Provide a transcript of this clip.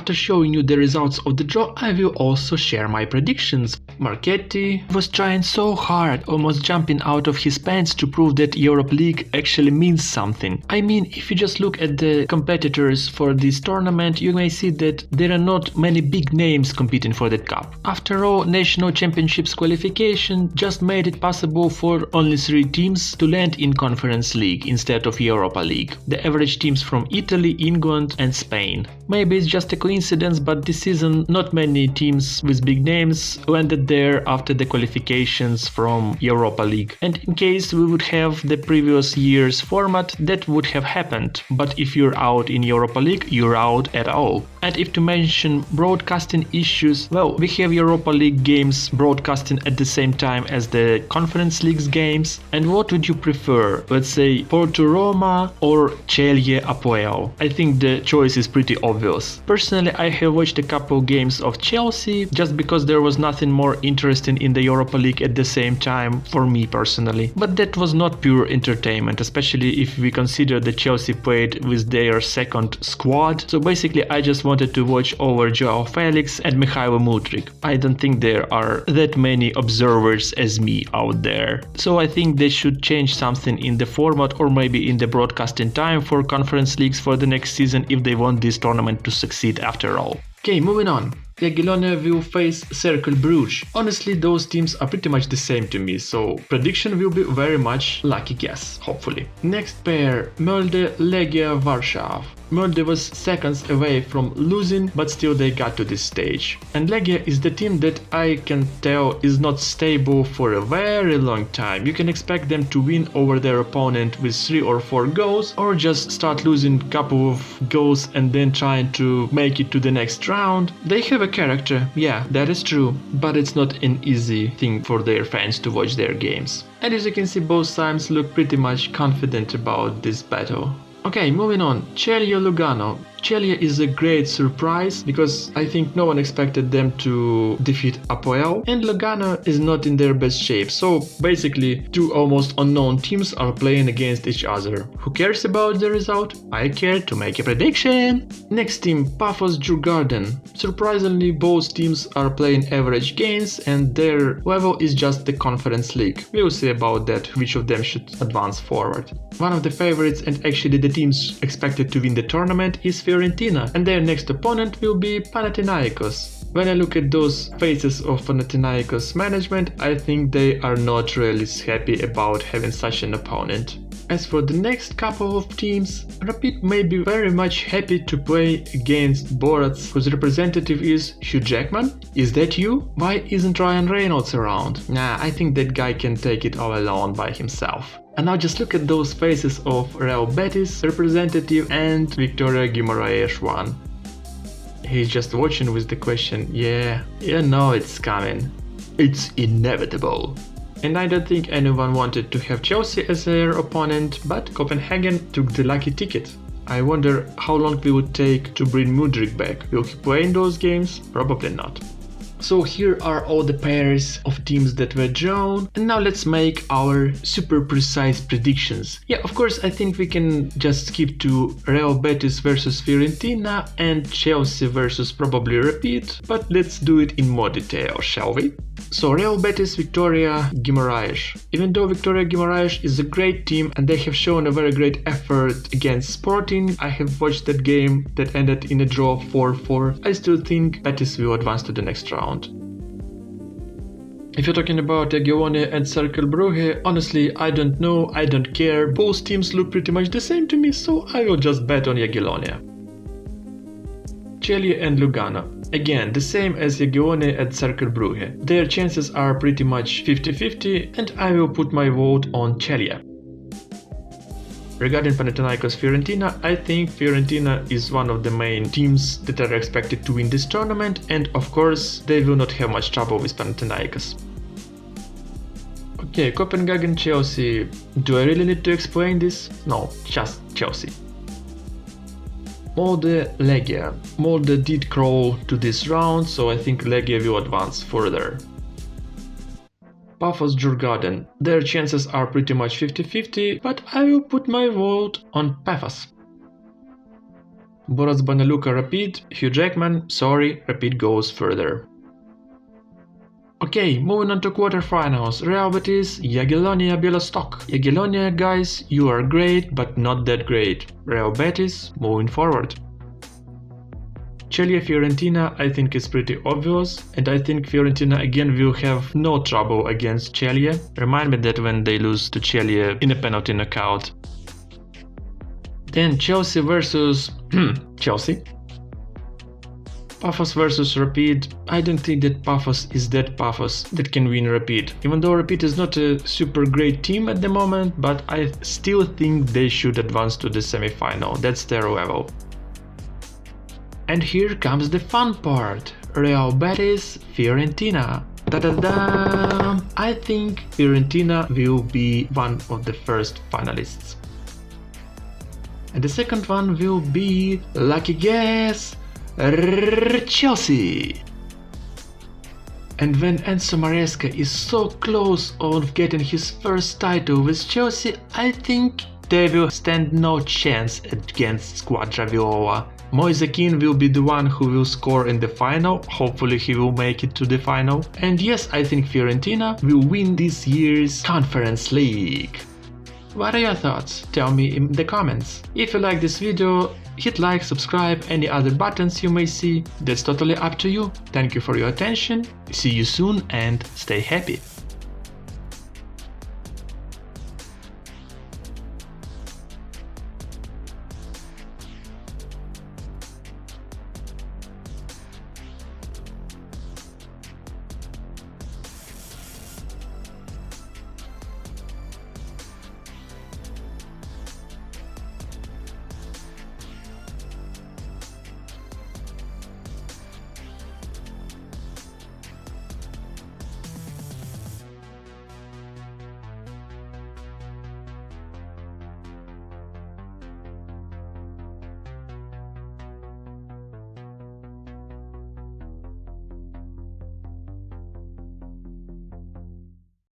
after showing you the results of the draw, I will also share my predictions. Marchetti was trying so hard, almost jumping out of his pants to prove that Europa League actually means something. I mean, if you just look at the competitors for this tournament, you may see that there are not many big names competing for that cup. After all, National Championships qualification just made it possible for only 3 teams to land in Conference League instead of Europa League. The average teams from Italy, England and Spain. Maybe it's just a coincidence, but this season not many teams with big names landed there after the qualifications from Europa League. And in case we would have the previous year's format, that would have happened. But if you're out in Europa League, you're out at all. And if to mention broadcasting issues, well, we have Europa League games broadcasting at the same time as the Conference League's games. And what would you prefer? Let's say Porto Roma or Celje Apoel? I think the choice is pretty obvious. Personally, I have watched a couple games of Chelsea just because there was nothing more interesting in the Europa League at the same time for me personally. But that was not pure entertainment, especially if we consider that Chelsea played with their second squad. So basically I just wanted to watch over João Felix and Mikhailo Mudryk. I don't think there are that many observers as me out there. So I think they should change something in the format or maybe in the broadcasting time for Conference Leagues for the next season if they want this tournament to succeed after all. Okay, moving on. Jagiellonia will face Cerclebrugge. Honestly, those teams are pretty much the same to me, so prediction will be very much lucky guess, hopefully. Next pair, Molde Legiawarsaw. Molde was seconds away from losing, but still they got to this stage. And Legia is the team that I can tell is not stable for a very long time. You can expect them to win over their opponent with 3 or 4 goals, or just start losing a couple of goals and then trying to make it to the next round. They have a character, yeah, that is true, but it's not an easy thing for their fans to watch their games. And as you can see, both sides look pretty much confident about this battle. Okay, moving on. Celje Lugano. Celje is a great surprise because I think no one expected them to defeat Apoel, and Lugano is not in their best shape, so basically 2 almost unknown teams are playing against each other. Who cares about the result? I care to make a prediction! Next team, pafosfc. Surprisingly, both teams are playing average games and their level is just the Conference League. We'll see about that, which of them should advance forward. One of the favorites and actually the teams expected to win the tournament is Fiorentina, and their next opponent will be Panathinaikos. When I look at those faces of Panathinaikos management, I think they are not really happy about having such an opponent. As for the next couple of teams, Rapid may be very much happy to play against Borac, whose representative is Hugh Jackman. Is that you? Why isn't Ryan Reynolds around? Nah, I think that guy can take it all alone by himself. And now just look at those faces of realbetis representative and Victoria Guimaraes one. He's just watching with the question, yeah, you know it's coming. It's inevitable. And I don't think anyone wanted to have Chelsea as their opponent, but Copenhagen took the lucky ticket. I wonder how long it would take to bring Mudryk back. Will he play in those games? Probably not. So here are all the pairs of teams that were drawn, and now let's make our super precise predictions. Yeah, of course I think we can just skip to Real Betis versus Fiorentina and Chelsea versus probably Rapid, but let's do it in more detail, shall we? So Real Betis Victoria Guimaraes. Even though Victoria Guimaraes is a great team and they have shown a very great effort against Sporting, I have watched that game that ended in a draw 4-4. I still think Betis will advance to the next round. If you're talking about Jagiellonia and Cerclebrugge, honestly I don't know, I don't care. Both teams look pretty much the same to me, so I will just bet on Jagiellonia. Celje and Lugano. Again, the same as Jagiellonia and Cerclebrugge. Their chances are pretty much 50-50 and I will put my vote on Celje. Regarding Panathinaikos Fiorentina, I think Fiorentina is one of the main teams that are expected to win this tournament, and of course they will not have much trouble with Panathinaikos. Okay, Copenhagen Chelsea. Do I really need to explain this? No, just Chelsea. Molde Legia. Molde did crawl to this round, so I think Legia will advance further. Pafosfc. Their chances are pretty much 50-50, but I will put my vote on Pafos. Boris Banaluka Rapid, Hugh Jackman, sorry, Rapid goes further. Okay, moving on to quarterfinals. Real Betis, Jagiellonia, Białystok. Jagiellonia, guys, you are great, but not that great. Real Betis, moving forward. Celje Fiorentina, I think is pretty obvious, and I think Fiorentina again will have no trouble against Celje. Remind me that when they lose to Celje in a penalty knockout. Then Chelsea versus Chelsea. Pafos versus Rapid. I don't think that Pafos is that Pafos that can win Rapid. Even though Rapid is not a super great team at the moment, but I still think they should advance to the semi-final. That's their level. And here comes the fun part. Real Betis, Fiorentina. Da-da-da! I think Fiorentina will be one of the first finalists. And the second one will be, lucky guess, Chelsea. And when Enzo Maresca is so close of getting his first title with Chelsea, I think they will stand no chance against Squadra Viola. Moise Kean will be the one who will score in the final, hopefully he will make it to the final. And yes, I think Fiorentina will win this year's Conference League. What are your thoughts? Tell me in the comments. If you like this video, hit like, subscribe, any other buttons you may see, that's totally up to you. Thank you for your attention, see you soon and stay happy.